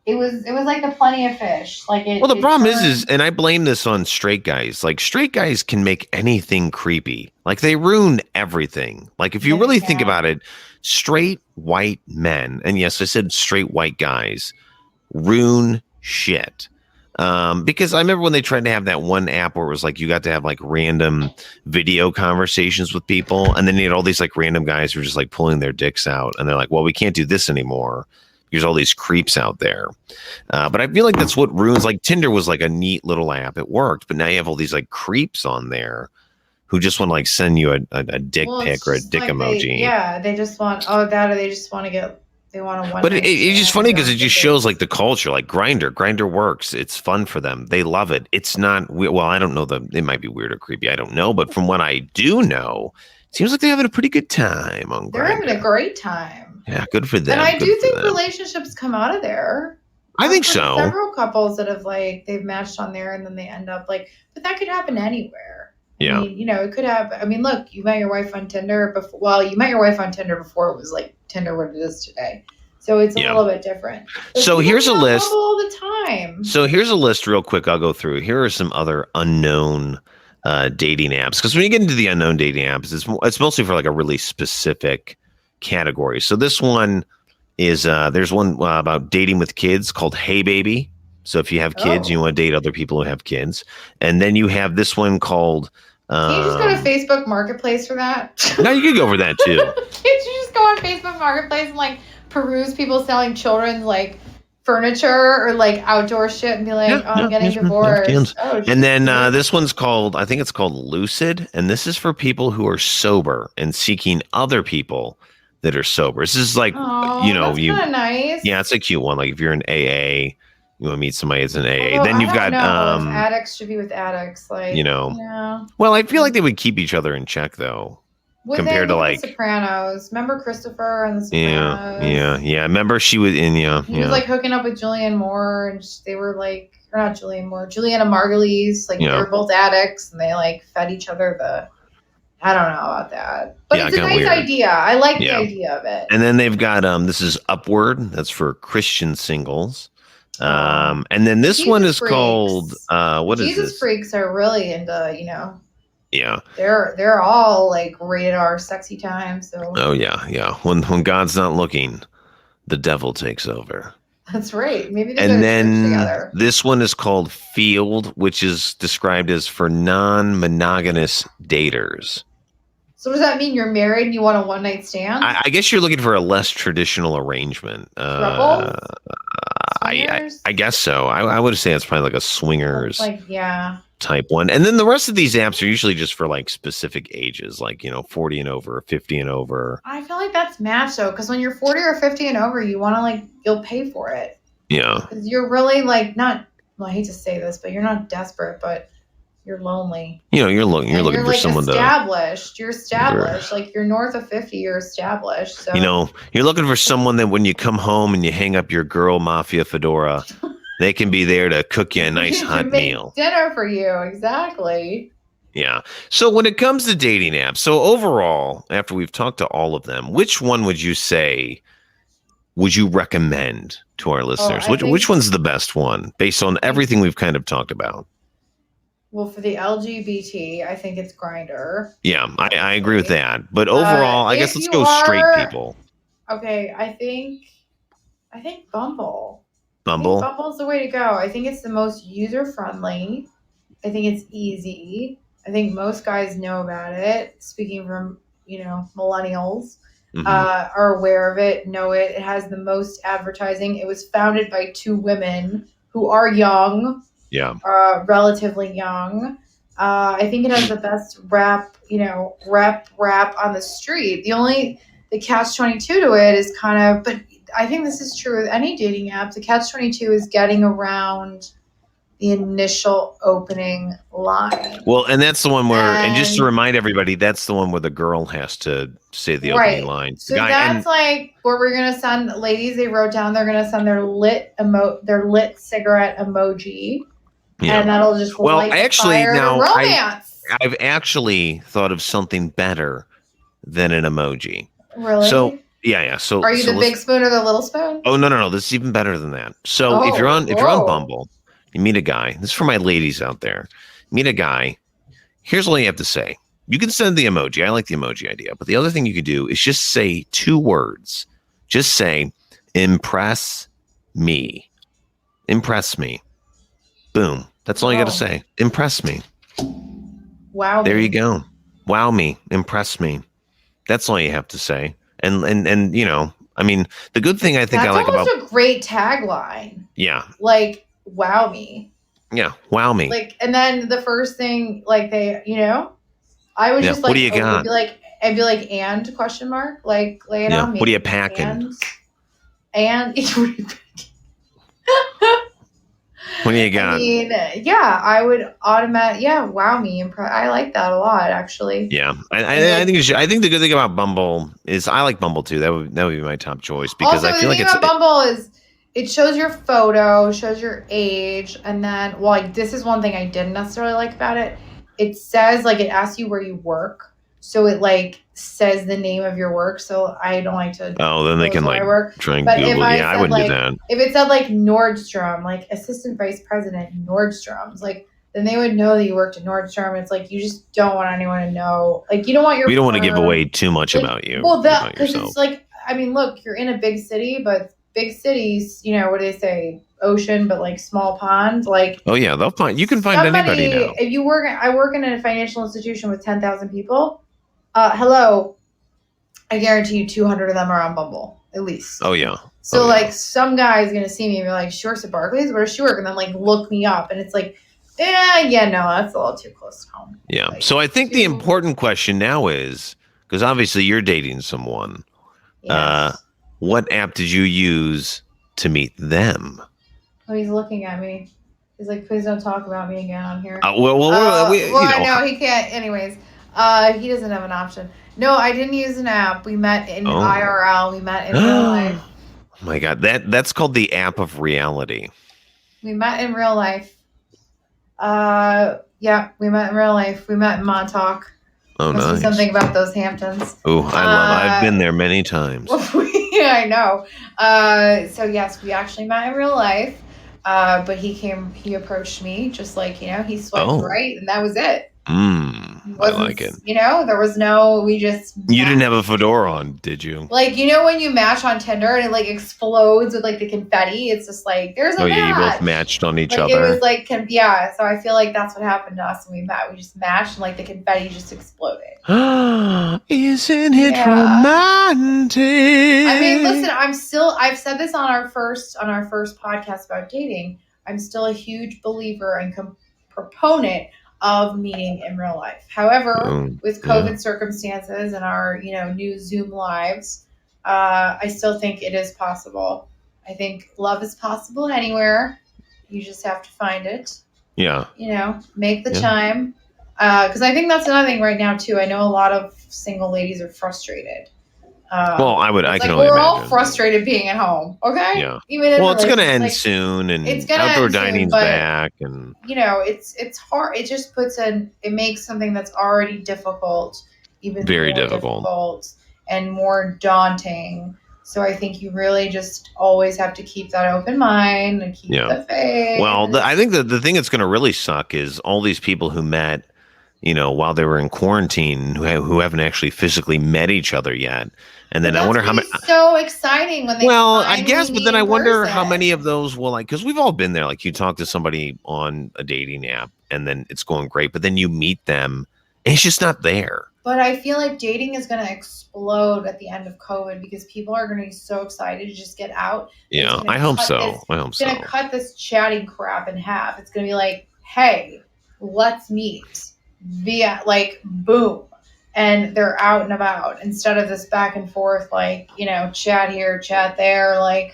It was like the Plenty of Fish. Like well, the problem is, and I blame this on straight guys. Like straight guys can make anything creepy. Like they ruin everything. Like if you really think about it, straight white men, and yes, I said straight white guys, ruin shit. Because I remember when they tried to have that one app where it was like you got to have like random video conversations with people, and then you had all these like random guys who were just like pulling their dicks out, and they're like, well, we can't do this anymore. There's all these creeps out there. But I feel like that's what ruins. Like Tinder was like a neat little app. It worked, but now you have all these like creeps on there who just want to like send you a dick pic or a dick emoji. They just want that, or they just want to get. They want to. But it's just funny because it just shows like the culture, like Grindr works. It's fun for them. They love it. It's not well. I don't know. It might be weird or creepy. I don't know. But from what I do know, it seems like they're having a pretty good time on Grindr. They're having a great time. Yeah, good for them. And I do think relationships come out of there. I think so. Several couples that have like they've matched on there and then they end up like, but that could happen anywhere. Yeah. I mean, it could happen. I mean, look, you met your wife on Tinder before. Well, you met your wife on Tinder before it was like Tinder what it is today. So it's a little bit different. But so here's a list all the time. So here's a list real quick. I'll go through. Here are some other unknown dating apps. Because when you get into the unknown dating apps, it's mostly for like a really specific category. So this one is there's one about dating with kids called Hey Baby. So if you have kids, you want to date other people who have kids. And then you have this one called can you just go to Facebook Marketplace for that? No, you could go for that too. Can't you just go on Facebook Marketplace and like peruse people selling children's like furniture or like outdoor shit and be like, I'm getting divorced. And then this one's called, I think it's called Lucid. And this is for people who are sober and seeking other people that are sober. This is like, that's kind of nice. Yeah, it's a cute one. Like if you're in AA, you want to meet somebody that's in AA. Then you've got addicts should be with addicts. Like, well, I feel like they would keep each other in check though. Compared to like The Sopranos. Remember Christopher and the Sopranos? Yeah. Remember she was in, He was like hooking up with Julianne Moore and they were like, or not Julianne Moore, Juliana Margulies. Like they were both addicts and they like fed each other I don't know about that. But it's a nice idea. I like the idea of it. And then they've got, this is Upward. That's for Christian singles. And then this Jesus one is freaks. Called, what is this? Jesus freaks are really into, Yeah. They're all like rated R sexy time. So. Oh yeah. When God's not looking, the devil takes over. That's right. Maybe and then this one is called Field, which is described as for non-monogamous daters. So does that mean you're married and you want a one night stand? I guess you're looking for a less traditional arrangement. I guess so. I would say it's probably like a swingers. Type one. And then the rest of these apps are usually just for like specific ages, like 40 and over, 50 and over. I feel like that's macho because when you're 40 or 50 and over, you want to you'll pay for it. Yeah. Because you're really not. Well, I hate to say this, but you're not desperate, but you're lonely. You're looking for someone established. You're established. Like you're north of 50, you're established. So you're looking for someone that when you come home and you hang up your girl mafia fedora. They can be there to cook you a nice hot meal. Dinner for you, exactly. Yeah. So when it comes to dating apps, so overall, after we've talked to all of them, which one would you say would you recommend to our listeners? Which one's the best one based on everything we've kind of talked about? Well, for the LGBT, I think it's Grindr. Yeah, I agree with that. But overall, I guess let's go straight people. Okay, I think Bumble. Bumble's the way to go. I think it's the most user-friendly. I think it's easy. I think most guys know about it. Speaking from, millennials, are aware of it, know it. It has the most advertising. It was founded by two women who are young. Yeah. Relatively young. I think it has the best rap on the street. The catch-22 to it is kind of, but I think this is true with any dating app. The catch-22 is getting around the initial opening line. Well, and that's the one where, and just to remind everybody, that's the one where the girl has to say the opening line. So that's like where we're going to send ladies. They wrote down they're going to send their lit cigarette emoji. and that'll just light the fire to romance. I've actually thought of something better than an emoji. Really? So yeah. So are you the big spoon or the little spoon? Oh no. This is even better than that. So if you're on Bumble, you meet a guy. This is for my ladies out there. Meet a guy. Here's all you have to say. You can send the emoji. I like the emoji idea. But the other thing you could do is just say 2 words. Just say, impress me. Impress me. Boom. That's all you got to say. Impress me. Wow. There you go. Wow me. Impress me. That's all you have to say. And you know, I mean, the good thing I think I like about... That's a great tagline. Yeah. Like, wow me. Yeah. Wow me. Like, and then the first thing, like they, you know, I was just like, what do you got? I'd be like, and question mark, like lay it on me. What are you packing? And what do you got? I mean, yeah, I would wow me. I like that a lot, actually. Yeah, I think the good thing about Bumble is I like Bumble too. That would be my top choice because also, I feel like about Bumble is it shows your photo, shows your age, and then this is one thing I didn't necessarily like about it. It says it asks you where you work, so it says the name of your work. So I don't like to. Oh, then they can try and Google. I wouldn't do that. If it said Nordstrom, assistant vice president Nordstrom's, then they would know that you worked at Nordstrom. It's you just don't want anyone to know. You don't want you don't want to give away too much about you. Well, because it's I mean, look, you're in a big city, but big cities, what do they say? Ocean, but small ponds. Oh yeah, they'll find. You can find anybody now. If you work, I work in a financial institution with 10,000 people. Hello, I guarantee you 200 of them are on Bumble at least. Oh yeah. So some guy's gonna see me and be like, she works at Barclays. Where does she work? And then look me up, and it's yeah, no, that's a little too close to home. Yeah. So I think the important question now is, because obviously you're dating someone. Yes. What app did you use to meet them? Oh, he's looking at me. He's like, please don't talk about me again on here. I know he can't. Anyways, he doesn't have an option. No, I didn't use an app. We met in IRL. We met in real life. Oh my God, that's called the app of reality. We met in real life. Yeah, we met in real life. We met in Montauk. Oh, nice. Something about those Hamptons. Oh, I've been there many times. Yeah, I know. So yes, we actually met in real life. But he approached me just he swiped right, and that was it. I like it. There was we just matched. You didn't have a fedora on, did you? When you match on Tinder and it explodes with the confetti, it's just there's a match. Oh yeah, you both matched on each other. It was yeah, so I feel that's what happened to us when we met. We just matched and the confetti just exploded. Isn't it romantic? I mean, listen, I've said this on our first podcast about dating. I'm still a huge believer and proponent of meeting in real life. However, with COVID circumstances and our, new Zoom lives, I still think it is possible. I think love is possible anywhere. You just have to find it. Yeah. Make the time. Because I think that's another thing right now too. I know a lot of single ladies are frustrated. I can only imagine. We're all frustrated being at home. Okay. Yeah. It's going to end soon, and outdoor dining's back, and it's hard. It just it makes something that's already difficult even very more difficult and more daunting. So I think you really just always have to keep that open mind and keep the faith. Well, I think the thing that's going to really suck is all these people who met, while they were in quarantine, who haven't actually physically met each other yet. And then I wonder how many. So exciting when they. Well, I guess, but then I wonder how many of those will because we've all been there. You talk to somebody on a dating app, and then it's going great, but then you meet them, and it's just not there. But I feel like dating is going to explode at the end of COVID because people are going to be so excited to just get out. Yeah, I hope so. It's going to cut this chatting crap in half. It's going to be hey, let's meet via boom. And they're out and about instead of this back and forth, chat here, chat there,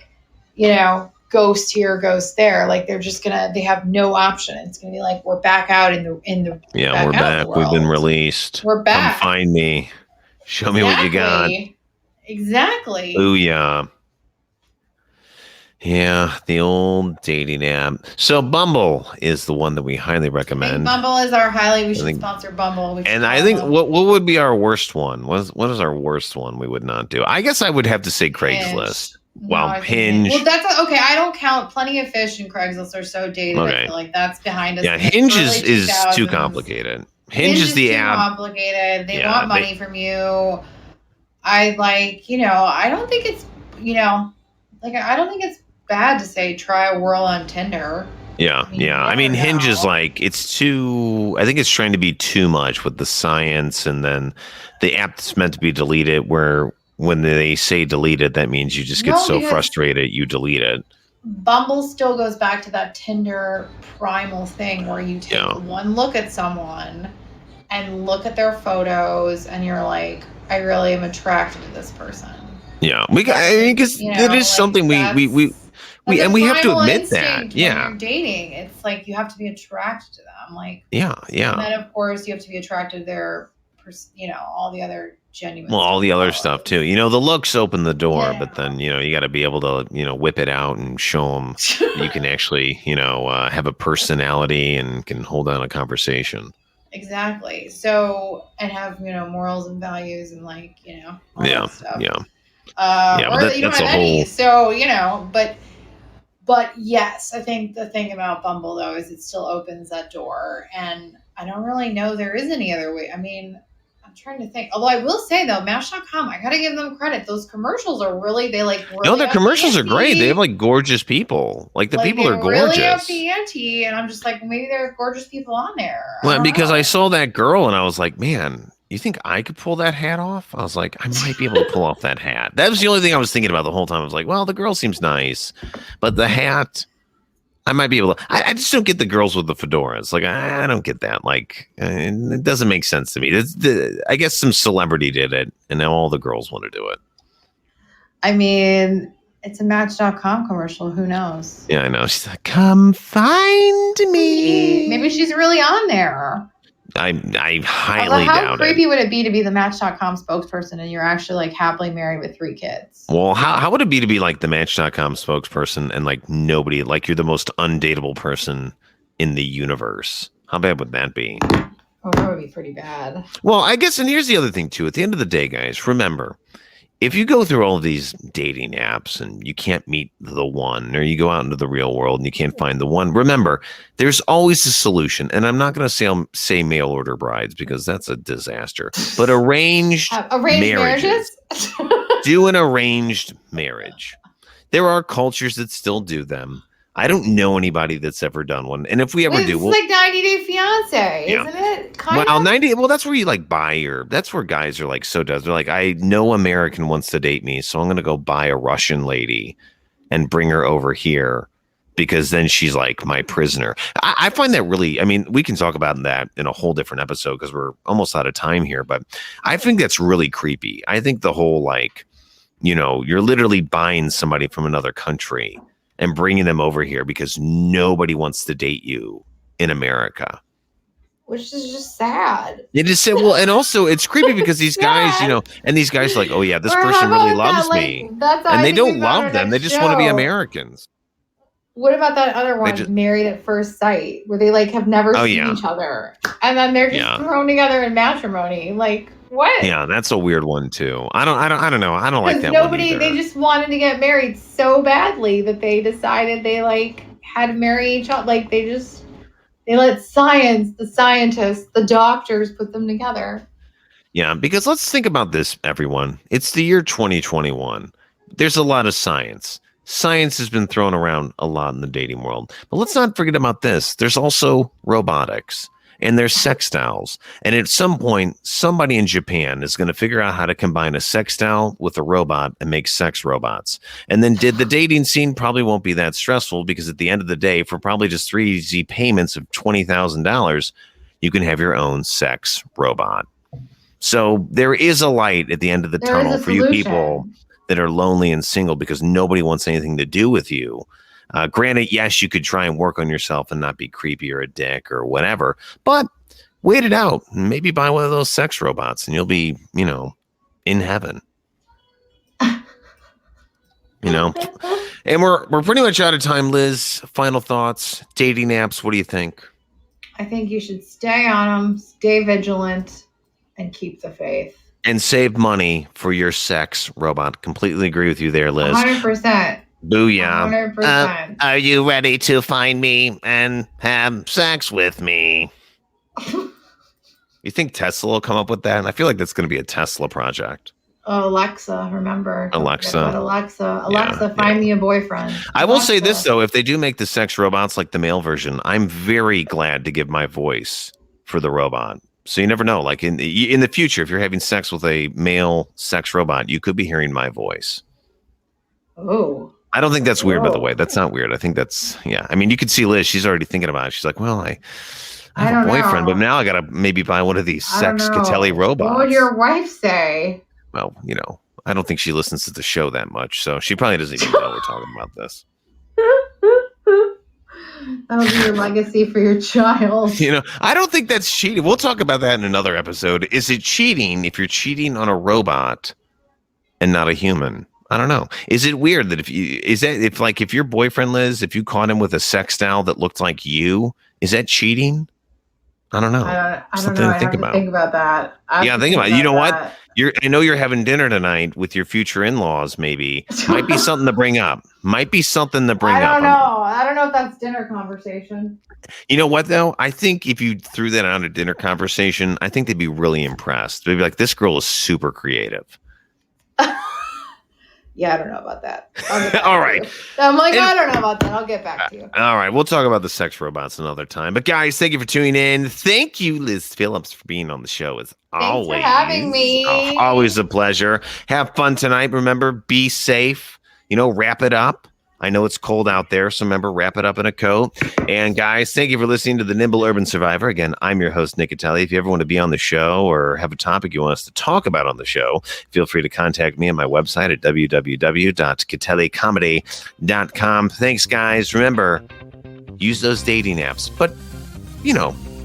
ghost here, ghost there. They're just they have no option. It's gonna be we're back out in the yeah, we're back. We've been released. We're back. Come find me. Show me what you got. Exactly. Ooh yeah. Yeah, the old dating app. So Bumble is the one that we highly I think recommend. Bumble is our highly. We I should think, sponsor Bumble. We should and I call think them what would be our worst one? What is our worst one we would not do? I guess I would have to say Craigslist. Hinge. No, Well, I think well, Hinge. that's okay. I don't count. Plenty of Fish and Craigslist are so dated. I Okay. feel like that's behind us Yeah, in the Hinge early is too 2000s. complicated. Hinge Hinge is is the too app. complicated. They Yeah, want money from you. I like, I don't think it's, I don't think it's bad to say try a whirl on Tinder. Yeah, I mean, yeah. you I never mean, Hinge is know. like it's too. I think it's trying to be too much with the science, and then the app that's meant to be deleted. Where when they say deleted, that means you just get No, so because frustrated you delete it. Bumble still goes back to that Tinder primal thing where you take Yeah, one look at someone and look at their photos and you're like, I really am attracted to this person. yeah. I mean, That's, because it is something that's a we have to primal admit that. instinct when Yeah, you're dating. It's like you have to be attracted to them. Like, yeah, and yeah. then of course you have to be attracted to their, all the other genuine Well, all stuff the other stuff too. follows. The looks open the door, Yeah. but then you got to be able to whip it out and show them that you can actually have a personality and can hold on a conversation. Exactly. So, and have, morals and values and all Yeah, that stuff. yeah, yeah. But Or that you don't that's have a any. whole. So, but yes, I think the thing about Bumble though is it still opens that door. And I don't really know there is any other way. I mean, I'm trying to think. Although I will say though, Match.com, I gotta give them credit. Those commercials are really they like No, really their up the commercials are great. They have ante. like gorgeous people. Like the Like people they are really up gorgeous. the ante. And I'm just like, maybe there are gorgeous people on there. I Well, don't because I know. saw that girl and I was like, man, you think I could pull that hat off? I was like, I might be able to pull off that hat. That was the only thing I was thinking about the whole time. I was like, well, the girl seems nice, but the hat, I might be able to. I just don't get the girls with the fedoras. Like, I don't get that. Like, it doesn't make sense to me. I guess some celebrity did it, and now all the girls want to do it. I mean, it's a Match.com commercial. Who knows? Yeah, I know. She's like, come find me. Maybe she's really on there. I highly How doubt creepy it. would it be to be the Match.com spokesperson and you're actually like happily married with 3 kids? Well, how would it be to be like the Match.com spokesperson and like nobody, like you're the most undateable person in the universe? How bad would that be? Oh, that would be pretty bad. Well, I guess, and here's the other thing too. At the end of the day, guys, remember, if you go through all of these dating apps and you can't meet the one, or you go out into the real world and you can't find the one, remember, there's always a solution. And I'm not going to say mail order brides because that's a disaster, but arranged marriages. Do an arranged marriage. There are cultures that still do them. I don't know anybody that's ever done one. And if we ever do, it's like 90 Day Fiance, yeah. isn't it? Well, 90. Well, that's where you like that's where guys are like so does. They're like, I no American wants to date me, so I'm gonna go buy a Russian lady and bring her over here because then she's like my prisoner. I find that really. I mean, we can talk about that in a whole different episode because we're almost out of time here. But I think that's really creepy. I think the whole like, you're literally buying somebody from another country and bringing them over here because nobody wants to date you in America. Which is just sad. It just said, well, and also it's creepy because these guys, and these guys are like, oh yeah, this person really loves me. And they don't love them. They just want to be Americans. What about that other one, Married at First Sight, where they like have never seen each other, and then they're just thrown together in matrimony? Like what? Yeah, that's a weird one too. I don't know. I don't like that one either. They just wanted to get married so badly that they decided they like had to marry each other. Like they let science, the scientists, the doctors put them together. Yeah, because let's think about this, everyone. It's the year 2021. There's a lot of science. Science has been thrown around a lot in the dating world. But let's not forget about this. There's also robotics and there's sex dolls. And at some point, somebody in Japan is going to figure out how to combine a sex doll with a robot and make sex robots. And then the dating scene probably won't be that stressful because at the end of the day, for probably just 3 easy payments of $20,000, you can have your own sex robot. So there is a light at the end of the tunnel for you people that are lonely and single because nobody wants anything to do with you. Granted, yes, you could try and work on yourself and not be creepy or a dick or whatever, but wait it out. Maybe buy one of those sex robots and you'll be, in heaven. You know, and we're pretty much out of time. Liz, final thoughts, dating apps. What do you think? I think you should stay on them, stay vigilant, and keep the faith. And save money for your sex robot. Completely agree with you there, Liz. 100%. Booyah. 100%. Are you ready to find me and have sex with me? You think Tesla will come up with that? I feel like that's going to be a Tesla project. Oh, Alexa, remember. Alexa. Alexa, find me a boyfriend. I will say this, though. If they do make the sex robots like the male version, I'm very glad to give my voice for the robot. So you never know. Like in the future, if you're having sex with a male sex robot, you could be hearing my voice. Oh. I don't think that's weird, by the way. That's not weird. I think that's, yeah. I mean, you could see Liz. She's already thinking about it. She's like, well, I have a boyfriend, but now I got to maybe buy one of these sex Catelli robots. What would your wife say? Well, I don't think she listens to the show that much, so she probably doesn't even know we're talking about this. That'll be your legacy for your child. I don't think that's cheating. We'll talk about that in another episode. Is it cheating if you're cheating on a robot and not a human? I don't know. Is it weird that if your boyfriend, Liz, if you caught him with a sex doll that looked like you, is that cheating? I don't know. I don't know. I have to think about that. Think about it. You know what? I know you're having dinner tonight with your future in-laws. Maybe might be something to bring up. I don't know. I don't know if that's dinner conversation. You know what though? I think if you threw that on a dinner conversation, I think they'd be really impressed. They'd be like, "This girl is super creative." Yeah, I don't know about that. All right. I'm like, I don't know about that. I'll get back to you. All right. We'll talk about the sex robots another time. But guys, thank you for tuning in. Thank you, Liz Phillips, for being on the show as always. Thanks for having me. Always a pleasure. Have fun tonight. Remember, be safe. Wrap it up. I know it's cold out there, so remember, wrap it up in a coat. And guys, thank you for listening to the Nimble Urban Survivor. Again, I'm your host, Nick Catelli. If you ever want to be on the show or have a topic you want us to talk about on the show, feel free to contact me on my website at www.catellicomedy.com. Thanks, guys. Remember, use those dating apps, but,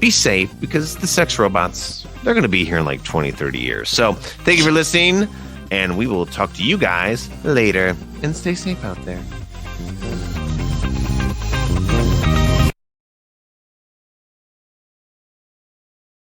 be safe because the sex robots, they're going to be here in like 20, 30 years. So thank you for listening, and we will talk to you guys later. And stay safe out there.